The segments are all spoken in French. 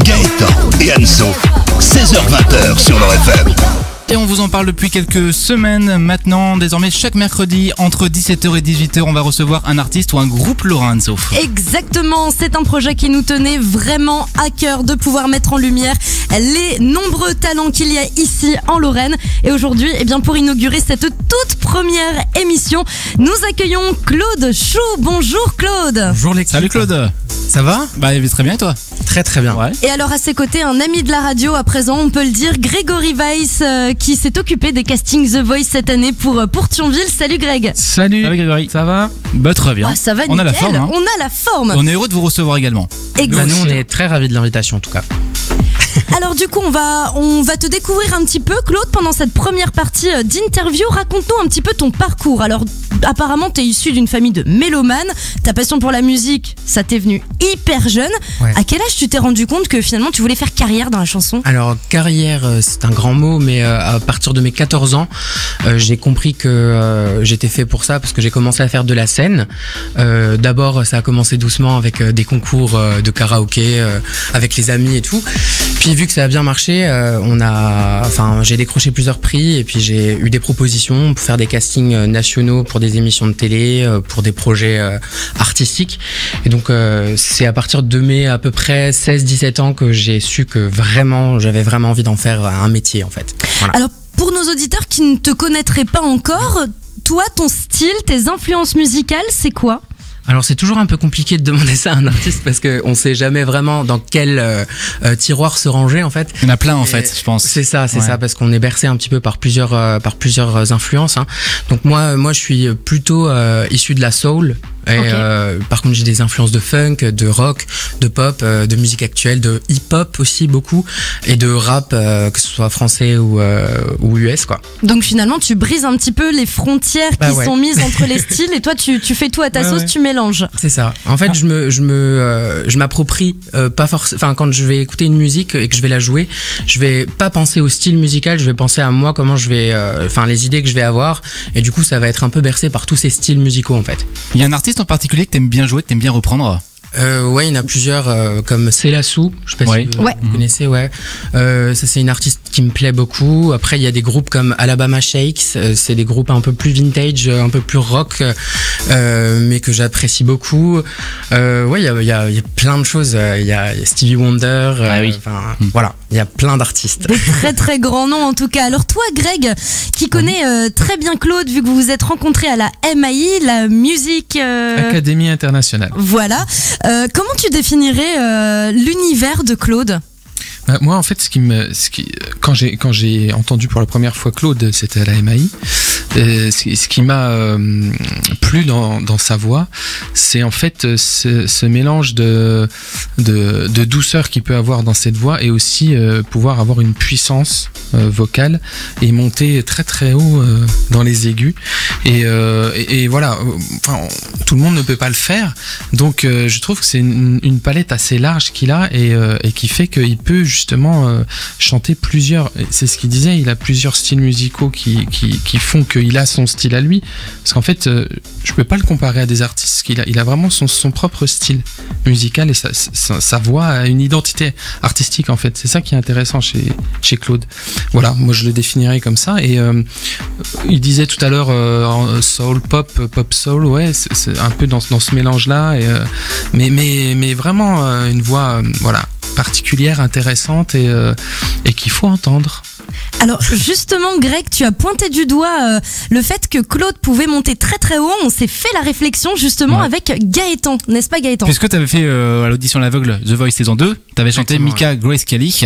Gaëtan et Anso, 16h-20h sur leur FM. Et on vous en parle depuis quelques semaines maintenant. Désormais, chaque mercredi, entre 17h et 18h, on va recevoir un artiste ou un groupe Lorenzo. Exactement, c'est un projet qui nous tenait vraiment à cœur de pouvoir mettre en lumière les nombreux talents qu'il y a ici en Lorraine. Et aujourd'hui, pour inaugurer cette toute première émission, nous accueillons Claude Chou. Bonjour Claude. Bonjour l'équipe. Salut Claude. Ça va ? Bah très bien et toi ? Très très bien. Ouais. Et alors à ses côtés, un ami de la radio à présent, on peut le dire, Grégory Weiss, qui s'est occupé des castings The Voice cette année pour Thionville. Salut Greg. Salut Grégory. Ça va ? Bah très bien. Ah, ça va On nickel. a la forme. Hein. On a la forme. On est heureux de vous recevoir également. Exact. Nous on est très ravis de l'invitation en tout cas. Alors du coup, on va te découvrir un petit peu, Claude, pendant cette première partie d'interview. Raconte-nous un petit peu ton parcours. Alors, apparemment, t'es issu d'une famille de mélomanes. Ta passion pour la musique, ça t'est venu hyper jeune. Ouais. À quel âge tu t'es rendu compte que finalement tu voulais faire carrière dans la chanson ? Alors carrière c'est un grand mot, mais à partir de mes 14 ans j'ai compris que j'étais fait pour ça, parce que j'ai commencé à faire de la scène. D'abord ça a commencé doucement avec des concours de karaoké avec les amis et tout. Puis vu que ça a bien marché, j'ai décroché plusieurs prix et puis j'ai eu des propositions pour faire des castings nationaux pour des émissions de télé, pour des projets artistiques. Et donc c'est à partir de mes à peu près 16-17 ans que j'ai su que j'avais vraiment envie d'en faire un métier en fait. Voilà. Alors, pour nos auditeurs qui ne te connaîtraient pas encore, toi, ton style, tes influences musicales, c'est quoi ? Alors c'est toujours un peu compliqué de demander ça à un artiste parce qu'on sait jamais vraiment dans quel tiroir se ranger en fait. Il y en a plein en fait, je pense. C'est ça, parce qu'on est bercé un petit peu par plusieurs influences. Hein. Donc moi je suis plutôt issu de la soul. Et Okay. Par contre j'ai des influences de funk, de rock, de pop, de musique actuelle, de hip-hop aussi beaucoup, et de rap, que ce soit français ou US quoi. Donc finalement, tu brises un petit peu les frontières qui sont mises entre les styles et toi, tu fais tout à ta sauce, tu mélanges. C'est ça. En fait, je m'approprie pas forcément. Enfin, quand je vais écouter une musique et que je vais la jouer, je vais pas penser au style musical, je vais penser à moi, comment je vais, les idées que je vais avoir, et du coup, ça va être un peu bercé par tous ces styles musicaux en fait. Il y a un artiste en particulier que t'aimes bien jouer, que t'aimes bien reprendre ? Ouais, il y en a plusieurs, comme Célassou, je sais pas si vous connaissez, ça c'est une artiste qui me plaît beaucoup. Après il y a des groupes comme Alabama Shakes, c'est des groupes un peu plus vintage, un peu plus rock, mais que j'apprécie beaucoup. Il y a plein de choses, il y a Stevie Wonder, voilà, il y a plein d'artistes. Des très très grands noms en tout cas. Alors toi Greg, qui connaît très bien Claude, vu que vous vous êtes rencontrés à la MAI, la Music Académie internationale. Voilà. Comment tu définirais l'univers de Claude ? Moi, en fait, quand j'ai entendu pour la première fois Claude, c'était à la MAI. Ce qui m'a plu dans sa voix, c'est en fait ce mélange de douceur qu'il peut avoir dans cette voix, et aussi pouvoir avoir une puissance vocale et monter très très haut dans les aigus. Et voilà, tout le monde ne peut pas le faire. Donc, je trouve que c'est une palette assez large qu'il a, et qui fait qu'il peut justement chanter plusieurs. C'est ce qu'il disait, il a plusieurs styles musicaux qui font qu'il a son style à lui. Parce qu'en fait, je peux pas le comparer à des artistes. Il a vraiment son propre style musical, et sa voix a une identité artistique en fait. C'est ça qui est intéressant chez Claude. Voilà, moi je le définirais comme ça. Et il disait tout à l'heure soul, pop soul, ouais, c'est un peu dans ce mélange-là. Mais vraiment une voix particulière, intéressante, et qu'il faut entendre. Alors justement Greg, tu as pointé du doigt le fait que Claude pouvait monter très très haut. On s'est fait la réflexion justement avec Gaëtan, n'est-ce pas Gaëtan ? Puisque tu avais fait à l'audition à l'aveugle The Voice saison 2, tu avais chanté Mika Grace Kelly,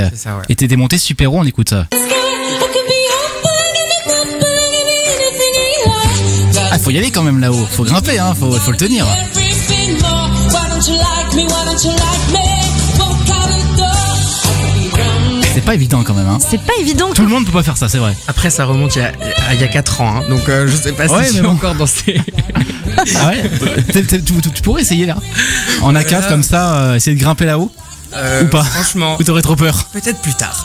et t'étais monté super haut, on écoute ça. Ah, faut y aller quand même là-haut, faut grimper, hein, faut le tenir. C'est pas évident quand même, hein. C'est pas évident. Tout le monde peut pas faire ça, c'est vrai. Après ça remonte il y a 4 ans, hein, donc je sais pas si je suis encore dans ces... Ah ouais. Tu pourrais essayer là. En A4 comme ça, essayer de grimper là-haut. Ou pas? Franchement, Ou t'aurais trop peur? peut-être plus tard.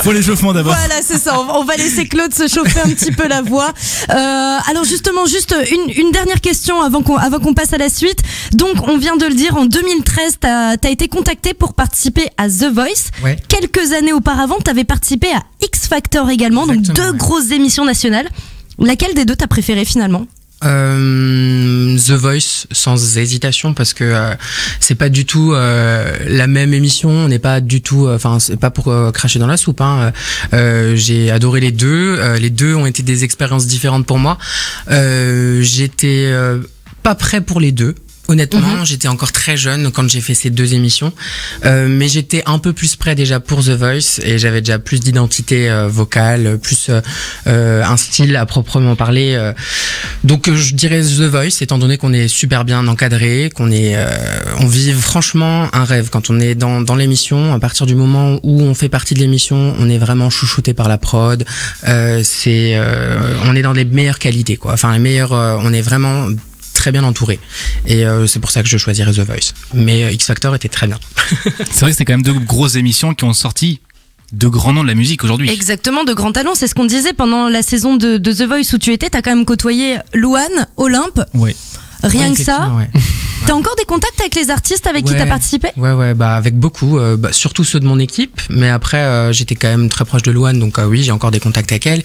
Pour l'échauffement d'abord. Voilà, c'est ça. On va laisser Claude se chauffer un petit peu la voix. Alors justement, juste une dernière question avant qu'on passe à la suite. Donc, on vient de le dire, en 2013, t'as été contacté pour participer à The Voice. Ouais. Quelques années auparavant, t'avais participé à X Factor également, donc Exactement, 2 ouais. grosses émissions nationales. Laquelle des deux t'as préféré finalement? The Voice, sans hésitation, parce que c'est pas du tout la même émission. On n'est pas du tout, enfin c'est pas pour cracher dans la soupe. Hein. J'ai adoré les deux. Les deux ont été des expériences différentes pour moi. J'étais pas prêt pour les deux. Honnêtement, j'étais encore très jeune quand j'ai fait ces 2 émissions, mais j'étais un peu plus prêt déjà pour The Voice et j'avais déjà plus d'identité vocale, plus un style à proprement parler. Donc je dirais The Voice, étant donné qu'on est super bien encadré, qu'on est, on vit franchement un rêve quand on est dans l'émission. À partir du moment où on fait partie de l'émission, on est vraiment chouchouté par la prod. On est dans les meilleures qualités, quoi. Enfin les meilleures, on est vraiment très bien entouré et c'est pour ça que je choisirais The Voice, mais X Factor était très bien. C'est vrai que c'est quand même 2 grosses émissions qui ont sorti de grands noms de la musique aujourd'hui. Exactement, de grands talents. C'est ce qu'on disait pendant la saison de The Voice où tu étais. T'as quand même côtoyé Louane, Olympe. Ouais. Rien Ouais, que ça. effectivement, ouais. T'as encore des contacts avec les artistes avec qui Ouais. t'as participé? Ouais, bah avec beaucoup, surtout ceux de mon équipe, mais après j'étais quand même très proche de Louane, donc oui, j'ai encore des contacts avec elle.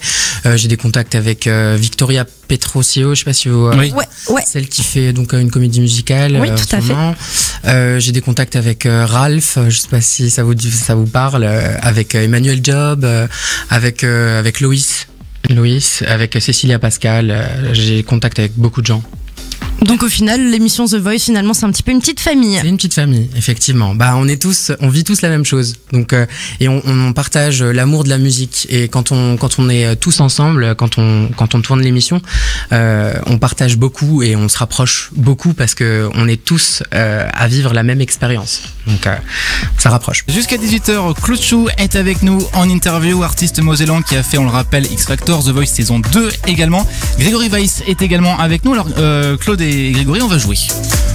J'ai des contacts avec Victoria Petrosio, je sais pas si vous, Oui. Ouais. celle qui fait donc une comédie musicale. Oui, en tout ce à fait. moment. J'ai des contacts avec Ralph, je sais pas si ça vous parle, avec Emmanuel Job, avec Loïs, avec Cécilia Pascal. J'ai contact avec beaucoup de gens. Donc au final, l'émission The Voice, finalement, c'est un petit peu une petite famille. C'est une petite famille, effectivement. Bah, on vit tous la même chose. Donc, et on partage l'amour de la musique. Et quand on est tous ensemble, quand on tourne l'émission, on partage beaucoup et on se rapproche beaucoup parce que on est tous à vivre la même expérience. Donc, ça rapproche. Jusqu'à 18h, Claude Chou est avec nous en interview, artiste mosellan qui a fait, on le rappelle, X Factor, The Voice saison 2 également. Grégory Weiss est également avec nous. Alors Claude et Grégory, on va jouer.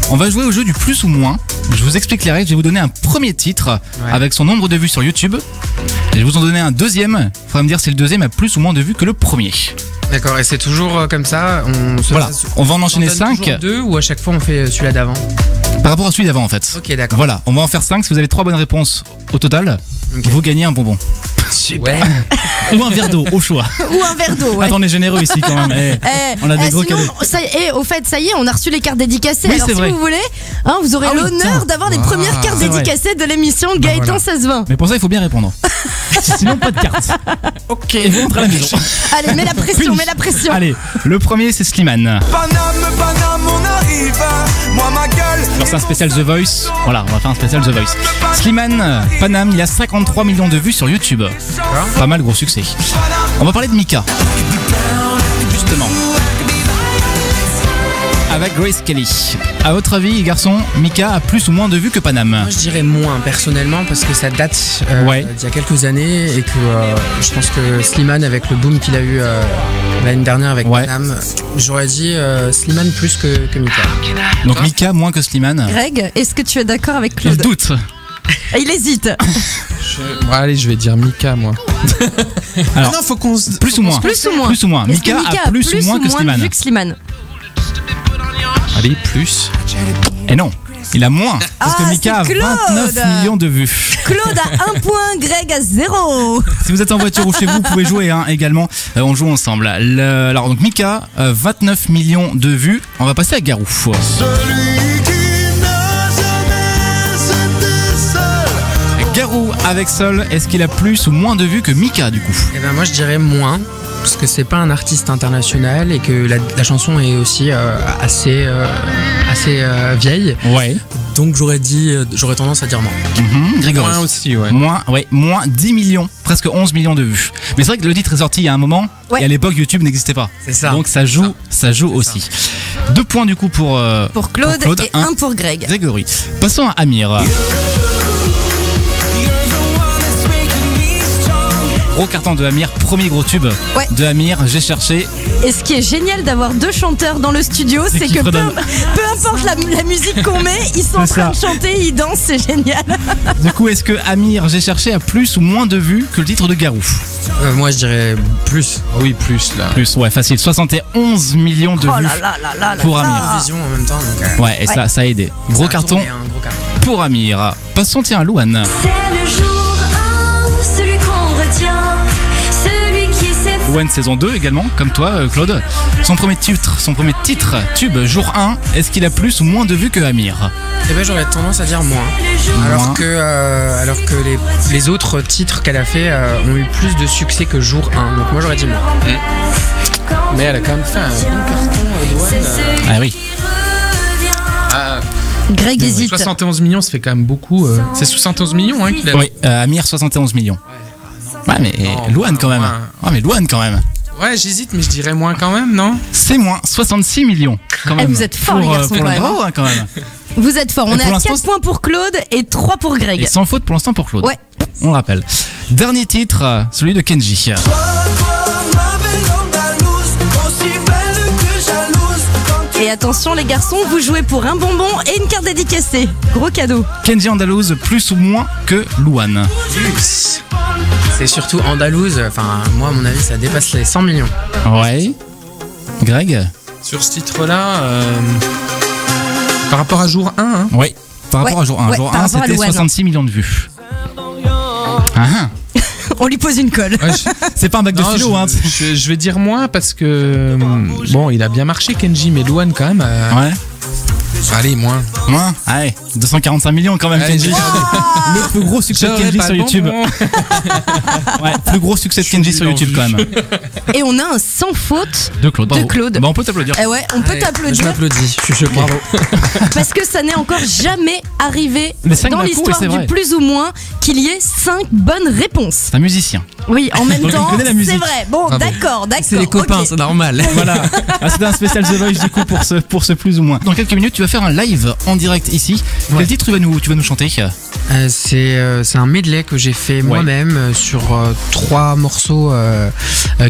On va jouer au jeu du plus ou moins. Je vous explique les règles, je vais vous donner un premier titre avec son nombre de vues sur YouTube. Et je vais vous en donner un deuxième. Il faudra me dire si le deuxième a plus ou moins de vues que le premier. D'accord, et c'est toujours comme ça. Voilà, on va en enchaîner 5. 2 ou à chaque fois on fait celui-là d'avant. Par rapport à celui d'avant en fait. Ok, d'accord. Voilà, on va en faire 5. Si vous avez 3 bonnes réponses au total, Ok. vous gagnez un bonbon. Ouais. Ou un verre d'eau, au choix. Ou un verre d'eau, ouais. Attends, on est généreux ici quand même. On a des gros sinon, cadeaux. au fait, ça y est, on a reçu les cartes dédicacées. Oui, Alors c'est si vrai. vous voulez, vous aurez Ah oui, l'honneur tiens. d'avoir les premières cartes c'est vrai. dédicacées de l'émission Gaëtan voilà. 1620. Mais pour ça, il faut bien répondre. Sinon, pas de carte. Ok. Et vous rentrez à la maison. Allez, mets la pression, Puni. mets la pression. Allez, le premier, c'est Slimane. Paname, on arrive. Moi, ma gueule. Alors, c'est un spécial The Voice. Voilà, on va faire un spécial The Voice. Slimane, Paname, il a 53 millions de vues sur YouTube. Pas mal, gros succès. On va parler de Mika. Justement. Avec Grace Kelly. À votre avis, les garçons, Mika a plus ou moins de vues que Paname? Moi je dirais moins personnellement parce que ça date Ouais. d'il y a quelques années et que je pense que Slimane avec le boom qu'il a eu l'année dernière avec Ouais. Paname, j'aurais dit Slimane plus que Mika. Donc Mika moins que Slimane. Greg, est-ce que tu es d'accord avec Il Claude? doute. Il hésite. Bon, allez, je vais dire Mika, moi. Alors, non, faut qu'on plus ou moins. Plus ou moins. Plus ou moins. Est-ce que Mika a plus ou moins que de Slimane. vues que Slimane? Allez, plus. Et non, il a moins. Parce que Ah, Mika a c'est Claude. 29 millions de vues. Claude a 1 point, Greg a 0. Si vous êtes en voiture ou chez vous, vous pouvez jouer également. On joue ensemble. Alors donc Mika, 29 millions de vues. On va passer à Garou. Celui qui n'a jamais été seul. Garou avec Sol, est-ce qu'il a plus ou moins de vues que Mika du coup? Et ben moi je dirais moins parce que c'est pas un artiste international et que la chanson est aussi assez vieille. Ouais. Donc j'aurais tendance à dire moins. Grégory. Moins aussi, ouais. Moins 10 millions, presque 11 millions de vues. Mais c'est vrai que le titre est sorti il y a un moment Ouais. et à l'époque YouTube n'existait pas. C'est ça. Donc ça joue aussi. 2 points du coup pour Claude et un 1 pour Greg. Grégory. Passons à Amir. Gros carton de Amir, premier gros tube Ouais. de Amir, j'ai cherché Et ce qui est génial d'avoir deux chanteurs dans le studio, c'est que peu importe la musique qu'on met, ils sont en train de chanter, ils dansent, c'est génial. Du coup, est-ce que Amir, j'ai cherché, a plus ou moins de vues que le titre de Garou? Moi je dirais plus. Oui, plus là. Plus, ouais, facile. 71 millions de vues pour Amir. Vision en même temps. Donc, Ouais, et ça a aidé. Gros carton pour Amir. Passons, tiens, à Louane. C'est le jour 1, celui qu'on retient, celui qui s'est Louane saison 2 également, comme toi, Claude. Son premier titre, tube, jour 1, est-ce qu'il a plus ou moins de vues que Amir? Eh ben j'aurais tendance à dire moins. Alors que les autres titres qu'elle a fait ont eu plus de succès que jour 1. Donc moi j'aurais dit moins. Mais elle a quand même fait un bon carton, Louane. Ah oui. Greg hésite. 71 millions, ça fait quand même beaucoup. C'est 71 millions qu'il a. Oui, Amir 71 millions. Ouais, mais Louane quand même. Ouais, mais Louane quand même. Ouais, j'hésite, mais je dirais moins quand même, non? C'est moins, 66 millions. Quand même. Vous êtes forts, les garçons, pour quand même. bravo, hein, quand même. Vous êtes forts. On Et est pour à l'instant, 4 points pour Claude et 3 pour Greg. Et sans faute pour l'instant pour Claude. Ouais. On le rappelle. Dernier titre, celui de Kenji. Et attention les garçons, vous jouez pour un bonbon et une carte dédicacée. Gros cadeau. Kenji Andalouse, plus ou moins que Louane? C'est surtout Andalouse. Enfin moi à mon avis ça dépasse les 100 millions. Ouais. Greg? Sur ce titre-là, par rapport à jour 1, hein. Oui. Par rapport à jour 1. Ouais, Jour par 1, rapport à c'était Louane. 66 millions de vues. Ah, On lui pose une colle. Ouais, c'est pas un bac de philo, hein. je vais dire moins parce que bon, il a bien marché Kenji, mais Louane quand même. Ouais. Allez, moins. Moins. Allez, 245 millions quand même, Allez, Kenji. Le plus gros succès de J'aurais Kenji pas sur le YouTube. bonbon. Ouais, plus gros succès de Kenji sur YouTube quand même. Et on a un sans faute De Claude. Bravo. de Claude. Bah, on peut t'applaudir. Eh ouais, on peut Allez, Je t'applaudir m'applaudis, je suis choqué. Bravo. parce que ça n'est encore jamais arrivé Mais cinq dans d'un coup, l'histoire ouais, c'est du vrai. plus ou moins qu'il y ait 5 bonnes réponses. C'est un musicien. Oui, en même Donc, il temps, connaît la c'est musique. vrai. Bon, Bravo. d'accord. C'est les copains, ok. c'est normal. Voilà. Ah, c'était un spécial The Voice du coup pour ce plus ou moins. Dans quelques minutes, tu vas faire un live en direct ici. Ouais. Quel titre tu vas nous chanter? C'est un medley que j'ai fait moi-même sur 3 morceaux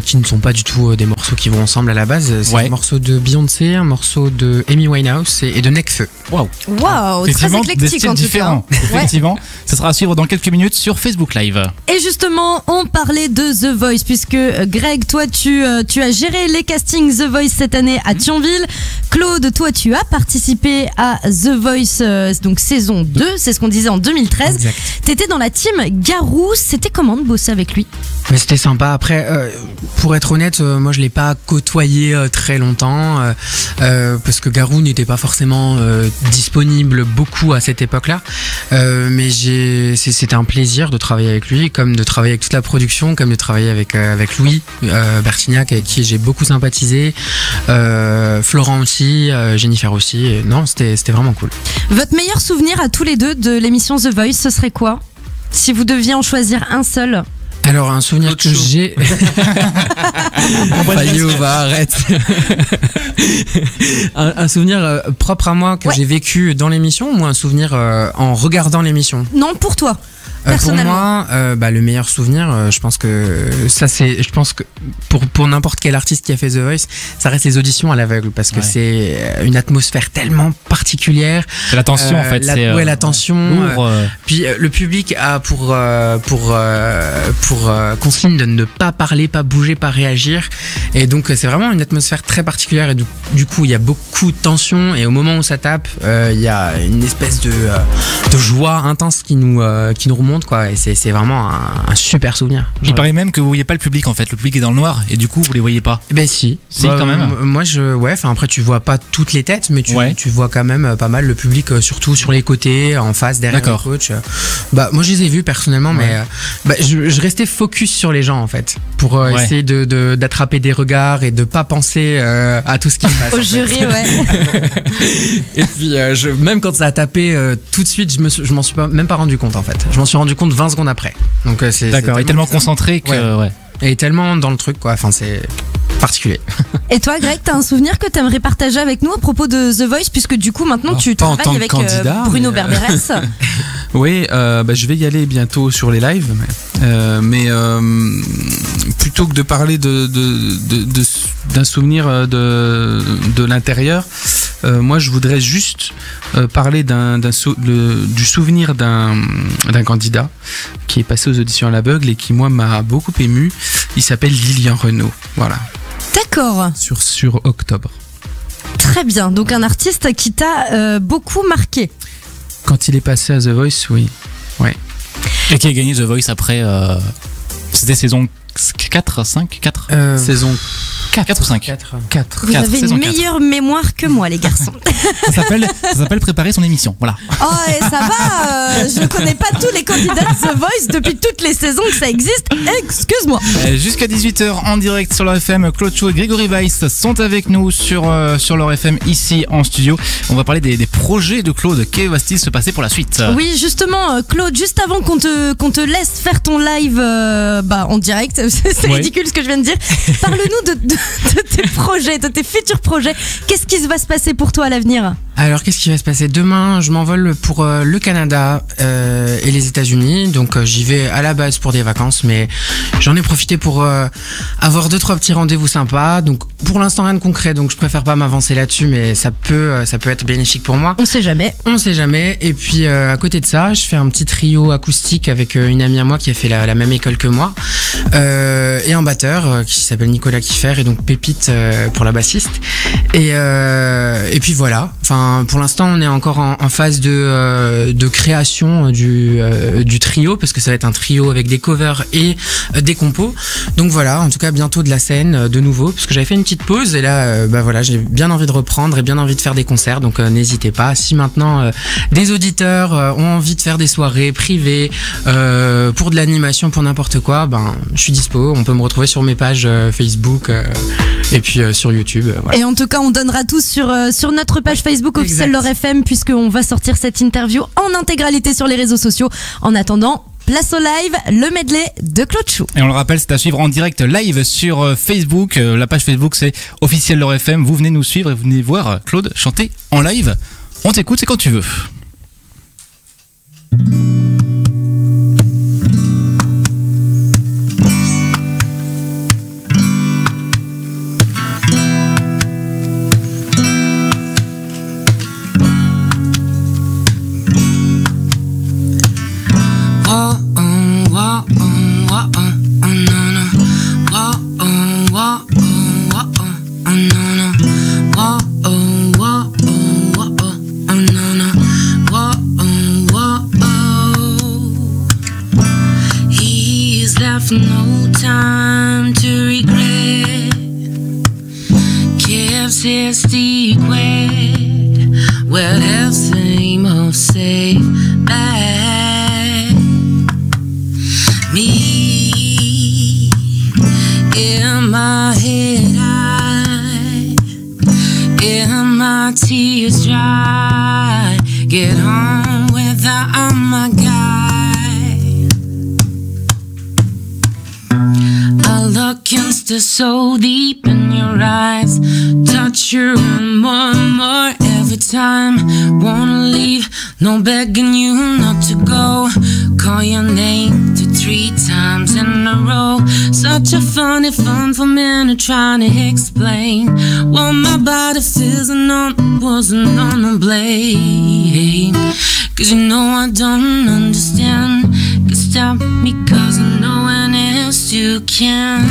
qui ne sont pas du tout des morceaux qui vont ensemble à la base. C'est Ouais. un morceau de Beyoncé, un morceau de Amy Winehouse et de Nekfeu. Waouh. Waouh, très Effectivement, des éclectique styles en tout cas. différents. Ouais. Effectivement. Ce sera à suivre dans quelques minutes sur Facebook Live. Et justement, on parlait de The Voice puisque Greg, toi, tu as géré les castings The Voice cette année à Thionville. Claude, toi, tu as participé à The Voice, donc saison 2, c'est ce qu'on disait en 2013. Exact. T'étais dans la team Garou. C'était comment de bosser avec lui? Mais c'était sympa. Après, pour être honnête, moi je l'ai pas côtoyé très longtemps parce que Garou n'était pas forcément disponible beaucoup à cette époque-là. Mais c'était un plaisir de travailler avec lui, comme de travailler avec toute la production, comme de travailler avec Louis Bertignac, avec qui j'ai beaucoup sympathisé, Florent aussi, Jennifer aussi. Et non, c'était vraiment cool. Votre meilleur souvenir à tous les deux de l'émission The Voice, ce serait quoi? Si vous deviez en choisir un seul. Alors un souvenir que j'ai. Arrête. un souvenir propre à moi que Ouais. j'ai vécu dans l'émission ou un souvenir en regardant l'émission? Non, pour toi. Pour Personnellement. moi, le meilleur souvenir, je pense que ça c'est, je pense que pour n'importe quel artiste qui a fait The Voice, ça reste les auditions à l'aveugle parce que Ouais. c'est une atmosphère tellement particulière. C'est la tension en fait. C'est Ouais, la tension. lourd, Puis le public a pour consigne de ne pas parler, pas bouger, pas réagir. Et donc c'est vraiment une atmosphère très particulière. Et du coup, il y a beaucoup de tension. Et au moment où ça tape, il y a une espèce de joie intense qui nous remonte, quoi. Et c'est vraiment un super souvenir. Il paraît même que vous voyez pas le public en fait. Le public est dans le noir et du coup vous les voyez pas. Ben si, Si, quand même. Moi enfin après tu vois pas toutes les têtes, mais Ouais. tu vois quand même pas mal le public, surtout sur les côtés, en face, derrière le D'accord. coach. Bah moi je les ai vus personnellement, mais je restais focus sur les gens en fait, pour Ouais. essayer d'attraper des regards et de pas penser à tout ce qui se passe. Au en fait. jury, ouais. Et puis même quand ça a tapé, tout de suite je m'en suis même pas rendu compte en fait. Je m'en suis rendu compte 20 secondes après. Donc c'est D'accord. Il est tellement bizarre. concentré que ouais. Et tellement dans le truc, quoi. Enfin c'est particulier. Et toi, Greg, t'as un souvenir que t'aimerais partager avec nous à propos de The Voice, puisque du coup maintenant Alors, tu pas en tant travailles que avec candidat, Bruno mais, Berberes. Oui, je vais y aller bientôt sur les lives, mais plutôt que de parler de d'un souvenir de l'intérieur. Moi, je voudrais juste parler du souvenir d'un candidat qui est passé aux auditions à l'aveugle et qui, moi, m'a beaucoup ému. Il s'appelle Lilian Renaud. Voilà. D'accord. Sur Octobre. Très bien. Donc un artiste qui t'a beaucoup marqué. Quand il est passé à The Voice, oui. Ouais. Et qui a gagné The Voice après. C'était saison 4, 5, 4 Saison 4 ou 5 4. Vous avez saison une 4. meilleure mémoire que moi, les garçons. Ça s'appelle préparer son émission. Voilà. Oh, et ça va, je connais pas tous les candidats de The Voice depuis toutes les saisons que ça existe. Excuse-moi. Jusqu'à 18h en direct sur leur FM, Claude Chou et Grégory Weiss sont avec nous sur leur FM ici en studio. On va parler des projets de Claude. Que va-t-il se passer pour la suite? Oui, justement, Claude, juste avant qu'on te laisse faire ton live en direct, c'est Oui. ridicule ce que je viens de dire. Parle-nous de tes projets, de tes futurs projets. Qu'est-ce qui va se passer pour toi à l'avenir? Alors, qu'est-ce qui va se passer? Demain, je m'envole pour le Canada et les États-Unis. Donc, j'y vais à la base pour des vacances, mais j'en ai profité pour avoir 2-3 petits rendez-vous sympas. Donc, pour l'instant, rien de concret, donc je préfère pas m'avancer là-dessus, mais ça peut être bénéfique pour moi. On sait jamais. On sait jamais. Et puis, à côté de ça, je fais un petit trio acoustique avec une amie à moi qui a fait la même école que moi, et un batteur qui s'appelle Nicolas Kiffer, et donc Pépite pour la bassiste. Et puis voilà. Enfin, pour l'instant, on est encore en phase de création du trio, parce que ça va être un trio avec des covers et des compos. Donc voilà, en tout cas, bientôt de la scène de nouveau, parce que j'avais fait une petite pause, et là, voilà, j'ai bien envie de reprendre et bien envie de faire des concerts. Donc n'hésitez pas. Si maintenant des auditeurs ont envie de faire des soirées privées pour de l'animation, pour n'importe quoi, je suis dispo. On peut me retrouver sur mes pages Facebook et puis sur YouTube. Voilà. Et en tout cas, on donnera tout sur notre page Facebook officielle Leur FM, puisqu'on va sortir cette interview en intégralité sur les réseaux sociaux. En attendant, place au live, le medley de Claude Chou. Et on le rappelle, c'est à suivre en direct live sur Facebook. La page Facebook, c'est officiel Leur FM. Vous venez nous suivre et vous venez voir Claude chanter en live. On t'écoute, c'est quand tu veux. No time to regret. Gives his secret. What else they must say back? Me in my head, in my tears dry. Get home without my guy. Look insta so deep in your eyes, touch you more and more every time. Wanna leave, no begging you not to go. Call your name 2-3 times in a row. Such a funny fun for men to try to explain what my body feels and wasn't on the blame. Cause you know I don't understand. Cause stop me cause I know and else you can.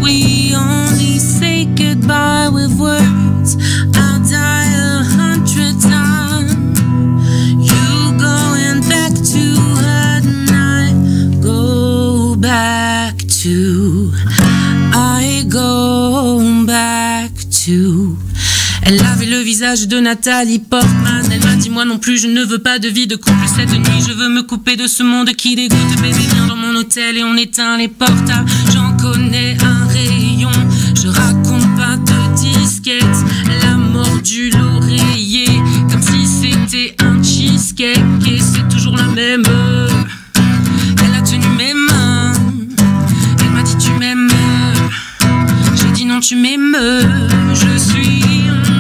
We only say goodbye with words. I'll die 100 times. You going back to her and I go back to. I go back to. Elle avait le visage de Nathalie Portman. Elle m'a dit moi non plus je ne veux pas de vie de couple cette nuit. Je veux me couper de ce monde qui dégoûte. Bébé viens dans mon hôtel et on éteint les portables. J'en connais un rayon. Je raconte pas de disquette. Elle a mordu l'oreiller comme si c'était un cheesecake. Et c'est toujours la même. Elle a tenu mes mains. Elle m'a dit tu m'aimes. J'ai dit non tu m'aimes. Je suis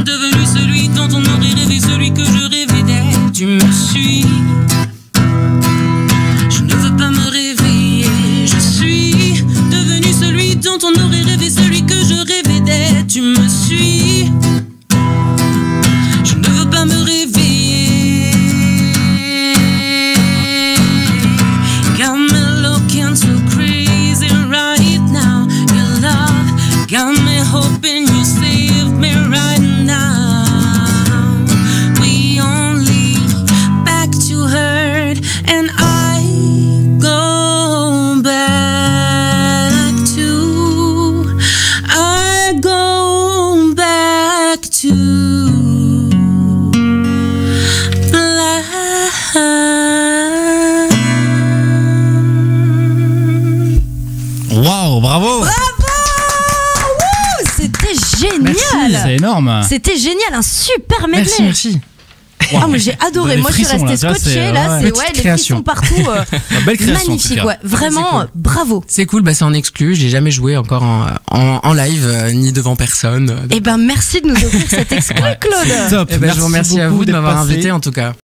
devenu celui dont on aurait rêvé, celui que je rêvais d'être. Tu me suis. Je ne veux pas me réveiller. Je suis devenu celui dont on aurait rêvé, celui que je rêvais d'être. Tu génial. C'est énorme. C'était génial, un super medley. Merci. Ah, mais j'ai adoré. Des Moi, je suis frissons, restée là, ça, scotchée. c'est, Là, ouais. c'est Petite les création. frissons partout. Belle création, Magnifique, en tout cas. ouais. Vraiment, c'est cool. bravo. C'est cool, bah c'est en exclu. J'ai jamais joué encore en live, ni devant personne. Eh ben, merci de nous offrir cet exclu, Claude. Top. Eh ben, je vous remercie à beaucoup vous de d'être m'avoir passé. invité en tout cas.